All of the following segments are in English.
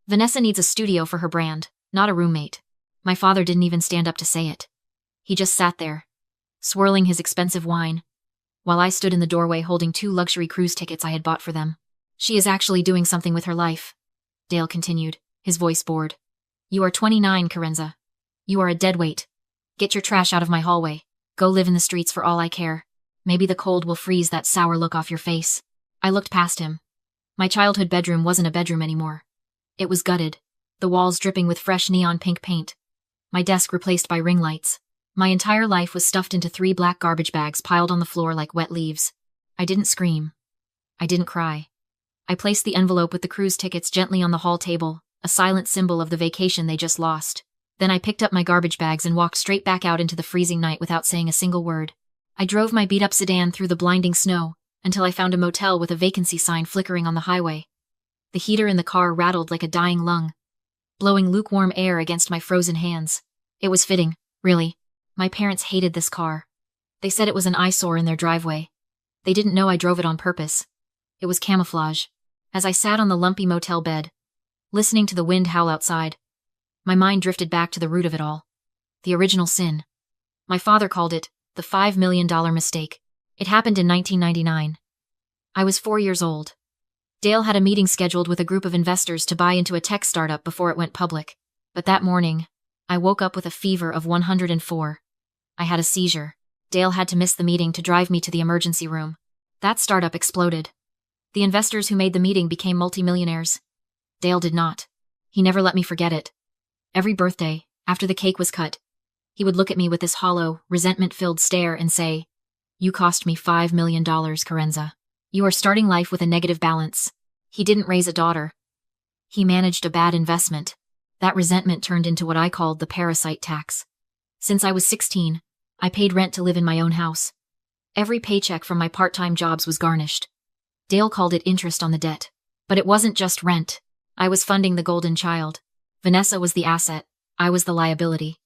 Vanessa needs a studio for her brand, not a roommate. My father didn't even stand up to say it. He just sat there, swirling his expensive wine, while I stood in the doorway holding 2 luxury cruise tickets I had bought for them. She is actually doing something with her life, Dale continued, his voice bored. You are 29, Carenza. You are a deadweight. Get your trash out of my hallway. Go live in the streets for all I care. Maybe the cold will freeze that sour look off your face. I looked past him. My childhood bedroom wasn't a bedroom anymore. It was gutted, the walls dripping with fresh neon pink paint. My desk replaced by ring lights. My entire life was stuffed into 3 black garbage bags piled on the floor like wet leaves. I didn't scream. I didn't cry. I placed the envelope with the cruise tickets gently on the hall table, a silent symbol of the vacation they just lost. Then I picked up my garbage bags and walked straight back out into the freezing night without saying a single word. I drove my beat-up sedan through the blinding snow until I found a motel with a vacancy sign flickering on the highway. The heater in the car rattled like a dying lung, blowing lukewarm air against my frozen hands. It was fitting, really. My parents hated this car. They said it was an eyesore in their driveway. They didn't know I drove it on purpose. It was camouflage. As I sat on the lumpy motel bed, listening to the wind howl outside, my mind drifted back to the root of it all. The original sin. My father called it the $5 million mistake. It happened in 1999. I was 4 years old. Dale had a meeting scheduled with a group of investors to buy into a tech startup before it went public. But that morning, I woke up with a fever of 104. I had a seizure. Dale had to miss the meeting to drive me to the emergency room. That startup exploded. The investors who made the meeting became multimillionaires. Dale did not. He never let me forget it. Every birthday, after the cake was cut, he would look at me with this hollow, resentment-filled stare and say, "You cost me $5 million, Carenza. You are starting life with a negative balance." He didn't raise a daughter. He managed a bad investment. That resentment turned into what I called the parasite tax. Since I was 16, I paid rent to live in my own house. Every paycheck from my part-time jobs was garnished. Dale called it interest on the debt. But it wasn't just rent. I was funding the golden child. Vanessa was the asset. I was the liability.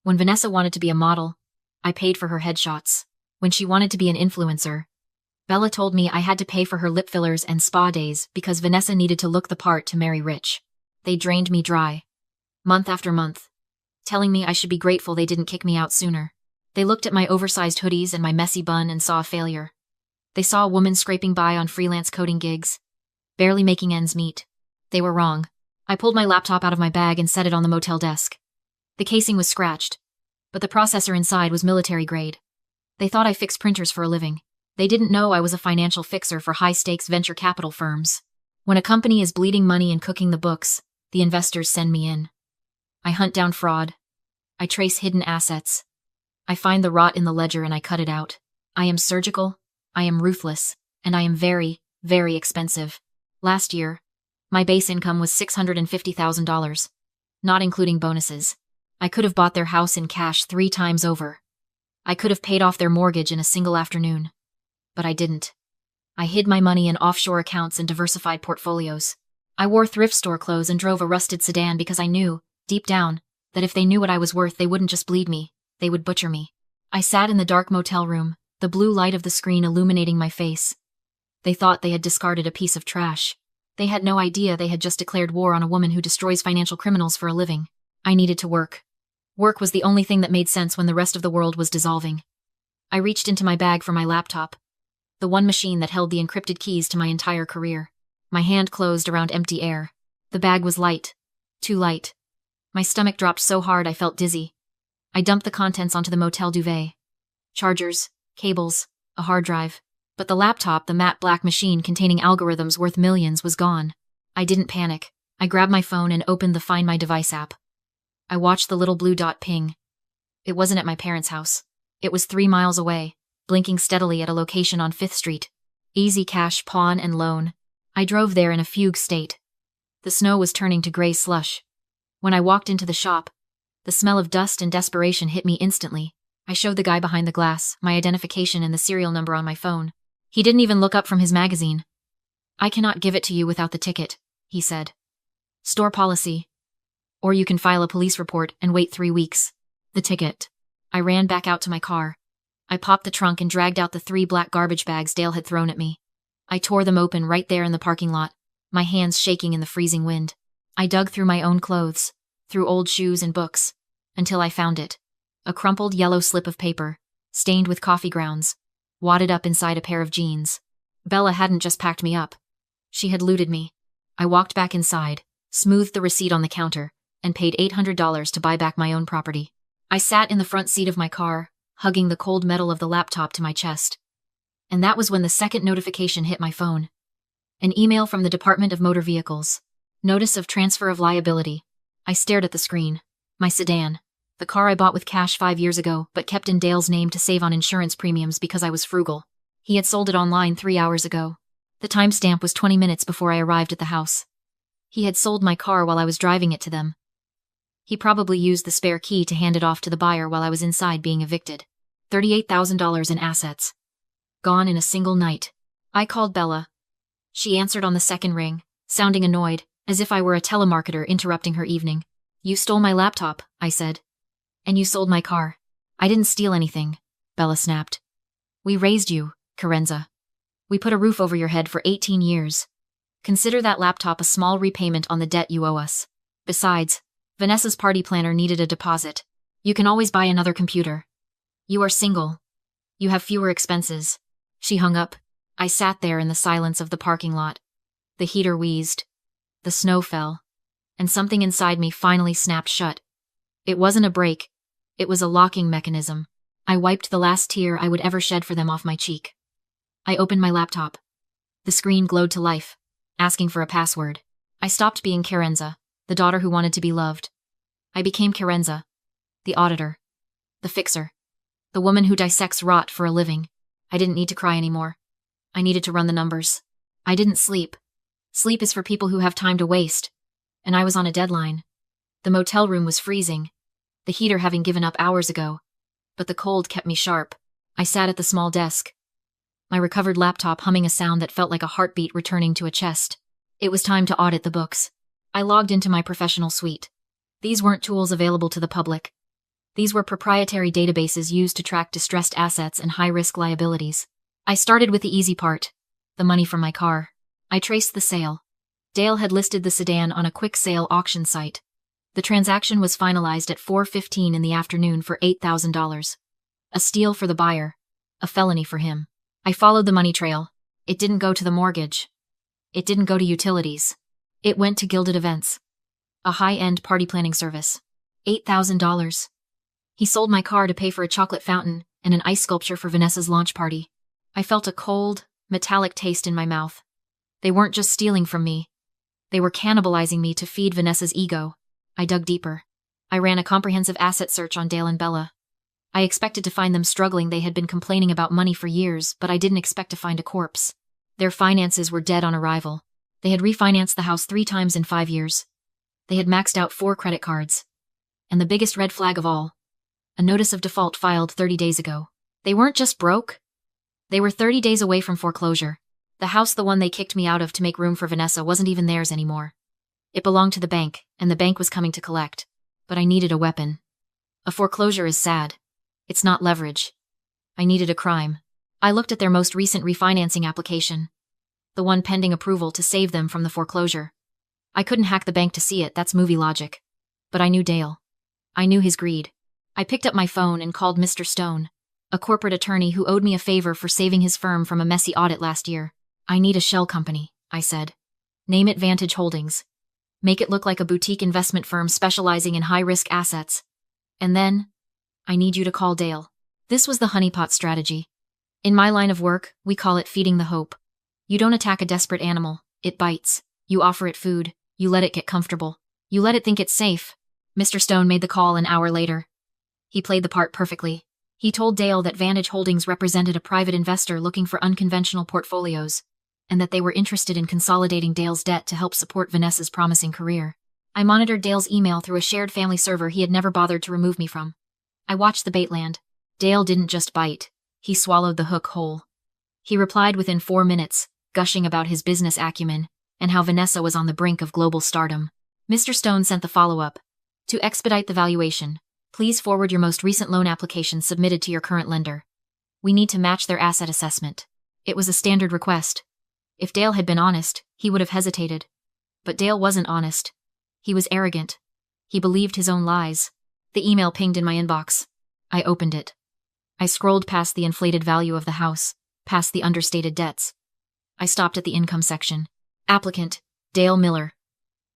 When Vanessa wanted to be a model, I paid for her headshots. When she wanted to be an influencer, Bella told me I had to pay for her lip fillers and spa days because Vanessa needed to look the part to marry rich. They drained me dry, month after month, telling me I should be grateful they didn't kick me out sooner. They looked at my oversized hoodies and my messy bun and saw a failure. They saw a woman scraping by on freelance coding gigs, barely making ends meet. They were wrong. I pulled my laptop out of my bag and set it on the motel desk. The casing was scratched, but the processor inside was military grade. They thought I fixed printers for a living. They didn't know I was a financial fixer for high-stakes venture capital firms. When a company is bleeding money and cooking the books, the investors send me in. I hunt down fraud. I trace hidden assets. I find the rot in the ledger and I cut it out. I am surgical, I am ruthless, and I am very, very expensive. Last year, my base income was $650,000, not including bonuses. I could have bought their house in cash 3 times over. I could have paid off their mortgage in a single afternoon. But I didn't. I hid my money in offshore accounts and diversified portfolios. I wore thrift store clothes and drove a rusted sedan because I knew, deep down, that if they knew what I was worth, they wouldn't just bleed me, they would butcher me. I sat in the dark motel room, the blue light of the screen illuminating my face. They thought they had discarded a piece of trash. They had no idea they had just declared war on a woman who destroys financial criminals for a living. I needed to work. Work was the only thing that made sense when the rest of the world was dissolving. I reached into my bag for my laptop, the one machine that held the encrypted keys to my entire career. My hand closed around empty air. The bag was light. Too light. My stomach dropped so hard I felt dizzy. I dumped the contents onto the motel duvet. Chargers, cables, a hard drive. But the laptop, the matte black machine containing algorithms worth millions, was gone. I didn't panic. I grabbed my phone and opened the Find My Device app. I watched the little blue dot ping. It wasn't at my parents' house. It was 3 miles away, blinking steadily at a location on 5th Street. Easy cash, pawn, and loan. I drove there in a fugue state. The snow was turning to gray slush. When I walked into the shop, the smell of dust and desperation hit me instantly. I showed the guy behind the glass my identification and the serial number on my phone. He didn't even look up from his magazine. "I cannot give it to you without the ticket," he said. "Store policy. Or you can file a police report and wait 3 weeks. The ticket." I ran back out to my car. I popped the trunk and dragged out the 3 black garbage bags Dale had thrown at me. I tore them open right there in the parking lot, my hands shaking in the freezing wind. I dug through my own clothes, through old shoes and books, until I found it. A crumpled yellow slip of paper, stained with coffee grounds, wadded up inside a pair of jeans. Bella hadn't just packed me up. She had looted me. I walked back inside, smoothed the receipt on the counter, and paid $800 to buy back my own property. I sat in the front seat of my car, hugging the cold metal of the laptop to my chest. And that was when the second notification hit my phone. An email from the Department of Motor Vehicles. Notice of transfer of liability. I stared at the screen. My sedan. The car I bought with cash 5 years ago, but kept in Dale's name to save on insurance premiums because I was frugal. He had sold it online 3 hours ago. The timestamp was 20 minutes before I arrived at the house. He had sold my car while I was driving it to them. He probably used the spare key to hand it off to the buyer while I was inside being evicted. $38,000 in assets. Gone in a single night. I called Bella. She answered on the second ring, sounding annoyed, as if I were a telemarketer interrupting her evening. You stole my laptop, I said. And you sold my car. I didn't steal anything, Bella snapped. We raised you, Carenza. We put a roof over your head for 18 years. Consider that laptop a small repayment on the debt you owe us. Besides, Vanessa's party planner needed a deposit. You can always buy another computer. You are single. You have fewer expenses. She hung up. I sat there in the silence of the parking lot. The heater wheezed. The snow fell. And something inside me finally snapped shut. It wasn't a brake. It was a locking mechanism. I wiped the last tear I would ever shed for them off my cheek. I opened my laptop. The screen glowed to life, asking for a password. I stopped being Carenza, the daughter who wanted to be loved. I became Carenza, the auditor, the fixer, the woman who dissects rot for a living. I didn't need to cry anymore. I needed to run the numbers. I didn't sleep. Sleep is for people who have time to waste. And I was on a deadline. The motel room was freezing, the heater having given up hours ago. But the cold kept me sharp. I sat at the small desk, my recovered laptop humming a sound that felt like a heartbeat returning to a chest. It was time to audit the books. I logged into my professional suite. These weren't tools available to the public. These were proprietary databases used to track distressed assets and high-risk liabilities. I started with the easy part, the money from my car. I traced the sale. Dale had listed the sedan on a quick sale auction site. The transaction was finalized at 4:15 in the afternoon for $8,000. A steal for the buyer, a felony for him. I followed the money trail. It didn't go to the mortgage. It didn't go to utilities. It went to Gilded Events, a high-end party planning service. $8,000. He sold my car to pay for a chocolate fountain and an ice sculpture for Vanessa's launch party. I felt a cold, metallic taste in my mouth. They weren't just stealing from me. They were cannibalizing me to feed Vanessa's ego. I dug deeper. I ran a comprehensive asset search on Dale and Bella. I expected to find them struggling. They had been complaining about money for years, but I didn't expect to find a corpse. Their finances were dead on arrival. They had refinanced the house 3 times in 5 years. They had maxed out 4 credit cards. And the biggest red flag of all, a notice of default filed 30 days ago. They weren't just broke. They were 30 days away from foreclosure. The house, the one they kicked me out of to make room for Vanessa, wasn't even theirs anymore. It belonged to the bank, and the bank was coming to collect. But I needed a weapon. A foreclosure is sad. It's not leverage. I needed a crime. I looked at their most recent refinancing application, the one pending approval to save them from the foreclosure. I couldn't hack the bank to see it, that's movie logic. But I knew Dale. I knew his greed. I picked up my phone and called Mr. Stone, a corporate attorney who owed me a favor for saving his firm from a messy audit last year. I need a shell company, I said. Name it Vantage Holdings. Make it look like a boutique investment firm specializing in high-risk assets. And then, I need you to call Dale. This was the honeypot strategy. In my line of work, we call it feeding the hope. You don't attack a desperate animal, it bites. You offer it food, you let it get comfortable. You let it think it's safe. Mr. Stone made the call an hour later. He played the part perfectly. He told Dale that Vantage Holdings represented a private investor looking for unconventional portfolios, and that they were interested in consolidating Dale's debt to help support Vanessa's promising career. I monitored Dale's email through a shared family server he had never bothered to remove me from. I watched the bait land. Dale didn't just bite. He swallowed the hook whole. He replied within 4 minutes, gushing about his business acumen, and how Vanessa was on the brink of global stardom. Mr. Stone sent the follow-up. To expedite the valuation, please forward your most recent loan application submitted to your current lender. We need to match their asset assessment. It was a standard request. If Dale had been honest, he would have hesitated. But Dale wasn't honest. He was arrogant. He believed his own lies. The email pinged in my inbox. I opened it. I scrolled past the inflated value of the house, past the understated debts. I stopped at the income section. Applicant, Dale Miller.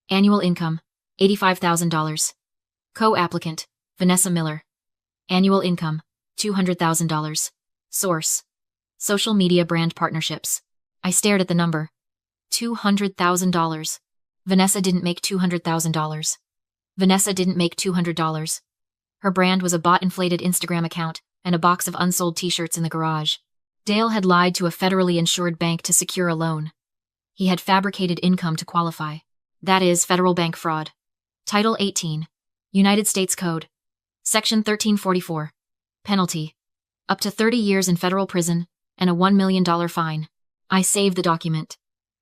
Annual income, $85,000. Co-applicant, Vanessa Miller. Annual income, $200,000. Source, social media brand partnerships. I stared at the number. $200,000. Vanessa didn't make $200,000. Vanessa didn't make $200. Her brand was a bot-inflated Instagram account and a box of unsold t-shirts in the garage. Dale had lied to a federally insured bank to secure a loan. He had fabricated income to qualify. That is federal bank fraud. Title 18. United States Code. Section 1344. Penalty. Up to 30 years in federal prison and a $1 million fine. I saved the document.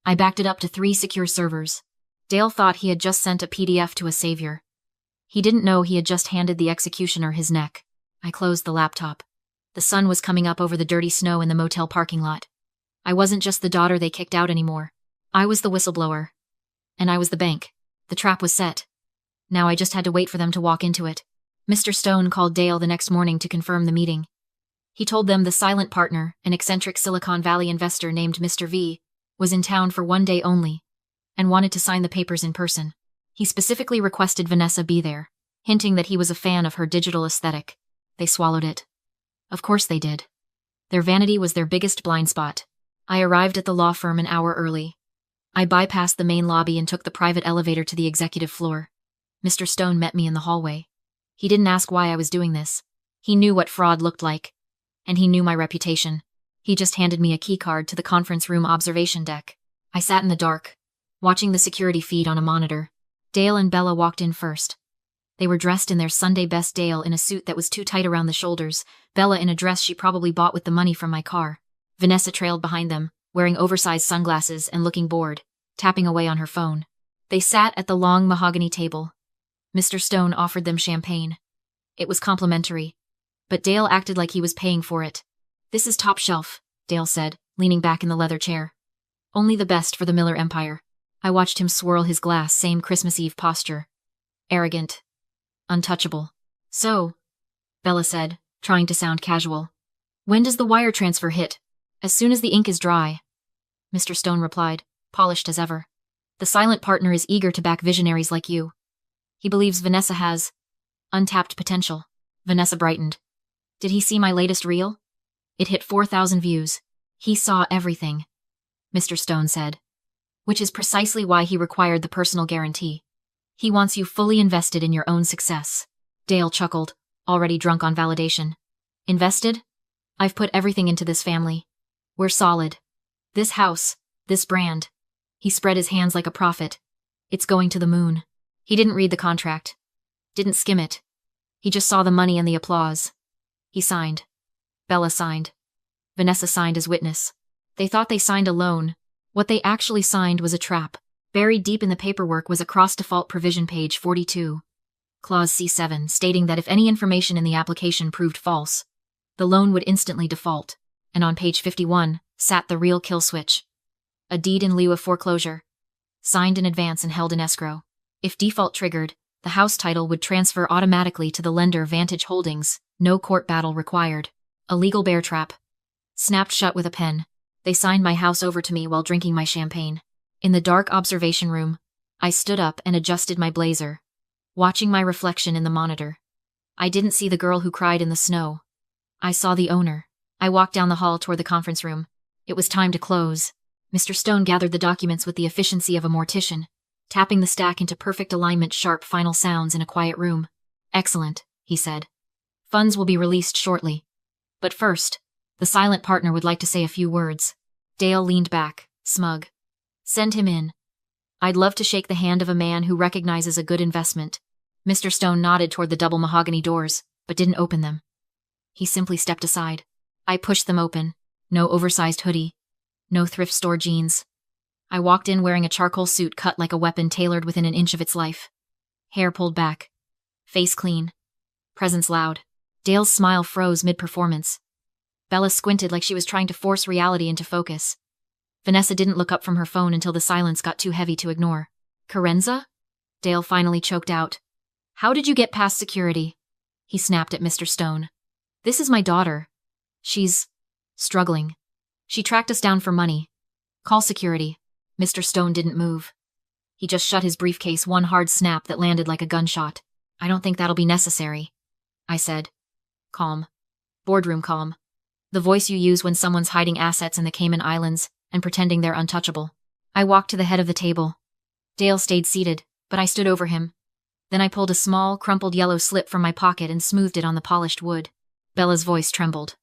I backed it up to 3 secure servers. Dale thought he had just sent a PDF to a savior. He didn't know he had just handed the executioner his neck. I closed the laptop. The sun was coming up over the dirty snow in the motel parking lot. I wasn't just the daughter they kicked out anymore. I was the whistleblower. And I was the bank. The trap was set. Now I just had to wait for them to walk into it. Mr. Stone called Dale the next morning to confirm the meeting. He told them the silent partner, an eccentric Silicon Valley investor named Mr. V, was in town for 1 day only, and wanted to sign the papers in person. He specifically requested Vanessa be there, hinting that he was a fan of her digital aesthetic. They swallowed it. Of course they did. Their vanity was their biggest blind spot. I arrived at the law firm an hour early. I bypassed the main lobby and took the private elevator to the executive floor. Mr. Stone met me in the hallway. He didn't ask why I was doing this. He knew what fraud looked like. And he knew my reputation. He just handed me a keycard to the conference room observation deck. I sat in the dark, watching the security feed on a monitor. Dale and Bella walked in first. They were dressed in their Sunday best. Dale in a suit that was too tight around the shoulders, Bella in a dress she probably bought with the money from my car. Vanessa trailed behind them, wearing oversized sunglasses and looking bored, tapping away on her phone. They sat at the long mahogany table. Mr. Stone offered them champagne. It was complimentary, but Dale acted like he was paying for it. "This is top shelf," Dale said, leaning back in the leather chair. "Only the best for the Miller Empire." I watched him swirl his glass, same Christmas Eve posture. Arrogant. Untouchable. "So," Bella said, trying to sound casual, "when does the wire transfer hit?" "As soon as the ink is dry," Mr. Stone replied, polished as ever. "The silent partner is eager to back visionaries like you. He believes Vanessa has untapped potential." Vanessa brightened. "Did he see my latest reel? It hit 4,000 views. He saw everything," Mr. Stone said. "Which is precisely why he required the personal guarantee. He wants you fully invested in your own success." Dale chuckled, already drunk on validation. "Invested? I've put everything into this family. We're solid. This house, this brand." He spread his hands like a prophet. "It's going to the moon." He didn't read the contract. Didn't skim it. He just saw the money and the applause. He signed. Bella signed. Vanessa signed as witness. They thought they signed a loan. What they actually signed was a trap. Buried deep in the paperwork was a cross-default provision, page 42. Clause C7, stating that if any information in the application proved false, the loan would instantly default. And on page 51 sat the real kill switch. A deed in lieu of foreclosure. Signed in advance and held in escrow. If default triggered, the house title would transfer automatically to the lender, Vantage Holdings. No court battle required. A legal bear trap. Snapped shut with a pen. They signed my house over to me while drinking my champagne. In the dark observation room, I stood up and adjusted my blazer, watching my reflection in the monitor. I didn't see the girl who cried in the snow. I saw the owner. I walked down the hall toward the conference room. It was time to close. Mr. Stone gathered the documents with the efficiency of a mortician, tapping the stack into perfect alignment, sharp final sounds in a quiet room. "Excellent," he said. "Funds will be released shortly. But first, the silent partner would like to say a few words." Dale leaned back, smug. "Send him in. I'd love to shake the hand of a man who recognizes a good investment." Mr. Stone nodded toward the double mahogany doors, but didn't open them. He simply stepped aside. I pushed them open. No oversized hoodie. No thrift store jeans. I walked in wearing a charcoal suit cut like a weapon, tailored within an inch of its life. Hair pulled back. Face clean. Presence loud. Dale's smile froze mid-performance. Bella squinted like she was trying to force reality into focus. Vanessa didn't look up from her phone until the silence got too heavy to ignore. "Carenza?" Dale finally choked out. How did you get past security? He snapped at Mr. Stone. This is my daughter. She's struggling. She tracked us down for money. Call security. Mr. Stone didn't move. He just shut his briefcase, one hard snap that landed like a gunshot. I don't think that'll be necessary, I said. Calm. Boardroom calm. The voice you use when someone's hiding assets in the Cayman Islands and pretending they're untouchable. I walked to the head of the table. Dale stayed seated, but I stood over him. Then I pulled a small, crumpled yellow slip from my pocket and smoothed it on the polished wood. Bella's voice trembled.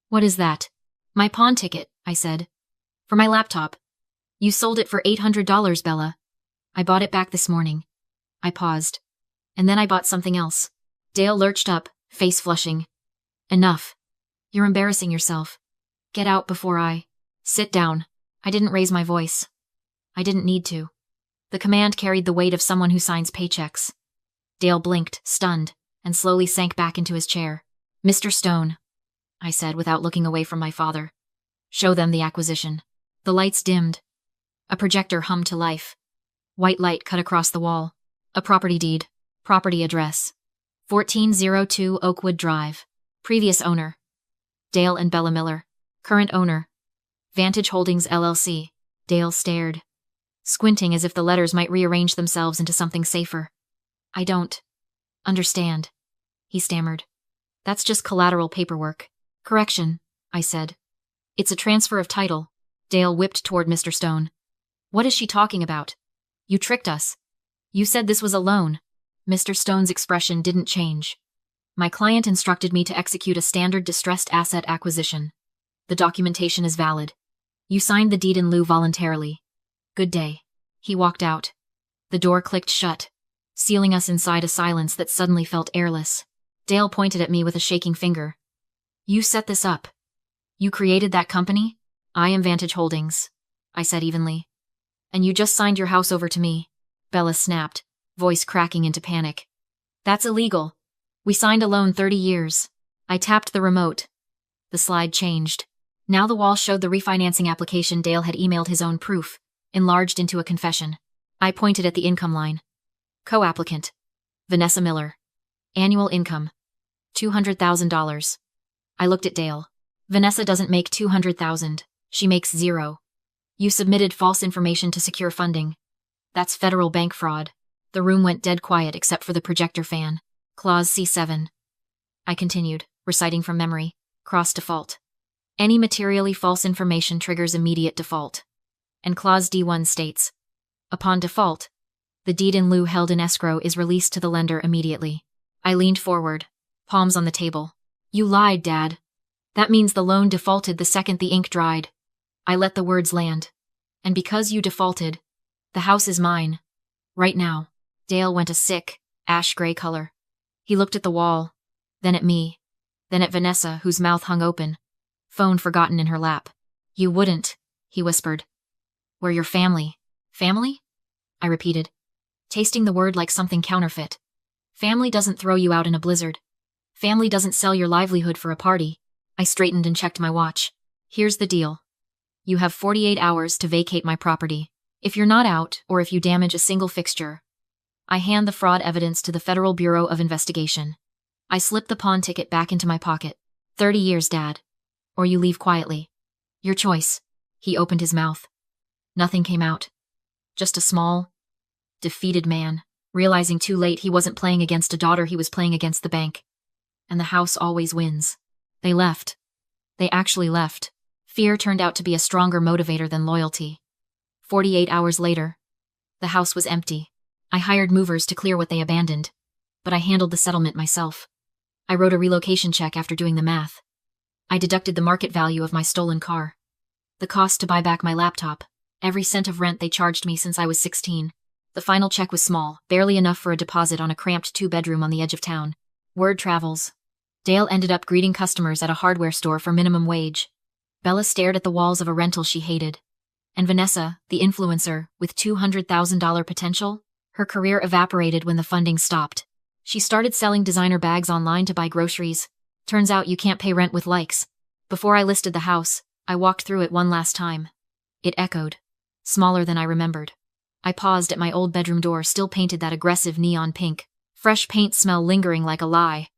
What is that? My pawn ticket, I said. For my laptop. You sold it for $800, Bella. I bought it back this morning. I paused. And then I bought something else. Dale lurched up, face flushing. Enough. You're embarrassing yourself. Get out before I... Sit down. I didn't raise my voice. I didn't need to. The command carried the weight of someone who signs paychecks. Dale blinked, stunned, and slowly sank back into his chair. Mr. Stone, I said without looking away from my father. Show them the acquisition. The lights dimmed. A projector hummed to life. White light cut across the wall. A property deed. Property address. 1402 Oakwood Drive. Previous owner. Dale and Bella Miller. Current owner. Vantage Holdings LLC. Dale stared, squinting as if the letters might rearrange themselves into something safer. I don't understand, he stammered. That's just collateral paperwork. Correction, I said. It's a transfer of title. Dale whipped toward Mr. Stone. What is she talking about? You tricked us. You said this was a loan. Mr. Stone's expression didn't change. My client instructed me to execute a standard distressed asset acquisition. The documentation is valid. You signed the deed in lieu voluntarily. Good day. He walked out. The door clicked shut, sealing us inside a silence that suddenly felt airless. Dale pointed at me with a shaking finger. You set this up. You created that company? I am Vantage Holdings, I said evenly. And you just signed your house over to me. Bella snapped, voice cracking into panic. That's illegal. We signed a loan 30 years. I tapped the remote. The slide changed. Now the wall showed the refinancing application Dale had emailed his own proof, enlarged into a confession. I pointed at the income line. Co-applicant. Vanessa Miller. Annual income. $200,000. I looked at Dale. Vanessa doesn't make $200,000. She makes $0. You submitted false information to secure funding. That's federal bank fraud. The room went dead quiet except for the projector fan. Clause C7. I continued, reciting from memory. Cross default. Any materially false information triggers immediate default. And Clause D1 states, upon default, the deed in lieu held in escrow is released to the lender immediately. I leaned forward, palms on the table. You lied, Dad. That means the loan defaulted the second the ink dried. I let the words land. And because you defaulted, the house is mine. Right now. Dale went a sick, ash-gray color. He looked at the wall, then at me, then at Vanessa, whose mouth hung open, phone forgotten in her lap. You wouldn't, he whispered. We're your family. Family? I repeated, tasting the word like something counterfeit. Family doesn't throw you out in a blizzard. Family doesn't sell your livelihood for a party. I straightened and checked my watch. Here's the deal. You have 48 hours to vacate my property. If you're not out, or if you damage a single fixture, I hand the fraud evidence to the Federal Bureau of Investigation. I slip the pawn ticket back into my pocket. 30 years, Dad. Or you leave quietly. Your choice. He opened his mouth. Nothing came out. Just a small, defeated man, realizing too late he wasn't playing against a daughter, he was playing against the bank. And the house always wins. They left. They actually left. Fear turned out to be a stronger motivator than loyalty. 48 hours later, the house was empty. I hired movers to clear what they abandoned, but I handled the settlement myself. I wrote a relocation check after doing the math. I deducted the market value of my stolen car, the cost to buy back my laptop, every cent of rent they charged me since I was 16. The final check was small, barely enough for a deposit on a cramped 2-bedroom on the edge of town. Word travels. Dale ended up greeting customers at a hardware store for minimum wage. Bella stared at the walls of a rental she hated. And Vanessa, the influencer, with $200,000 potential, her career evaporated when the funding stopped. She started selling designer bags online to buy groceries. Turns out you can't pay rent with likes. Before I listed the house, I walked through it one last time. It echoed. Smaller than I remembered. I paused at my old bedroom door, still painted that aggressive neon pink. Fresh paint smell lingering like a lie.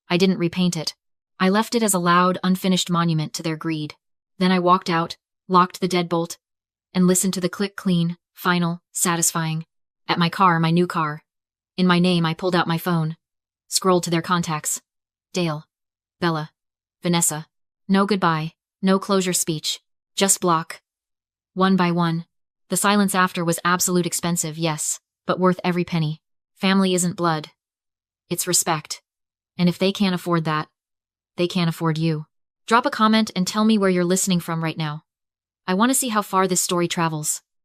I didn't repaint it. I left it as a loud, unfinished monument to their greed. Then I walked out, locked the deadbolt, and listened to the click, clean, final, satisfying. At my car, my new car. In my name, I pulled out my phone. Scrolled to their contacts. Dale. Bella. Vanessa. No goodbye, no closure speech. Just block. One by one. The silence after was absolute expensive, yes, but worth every penny. Family isn't blood. It's respect. And if they can't afford that, they can't afford you. Drop a comment and tell me where you're listening from right now. I want to see how far this story travels.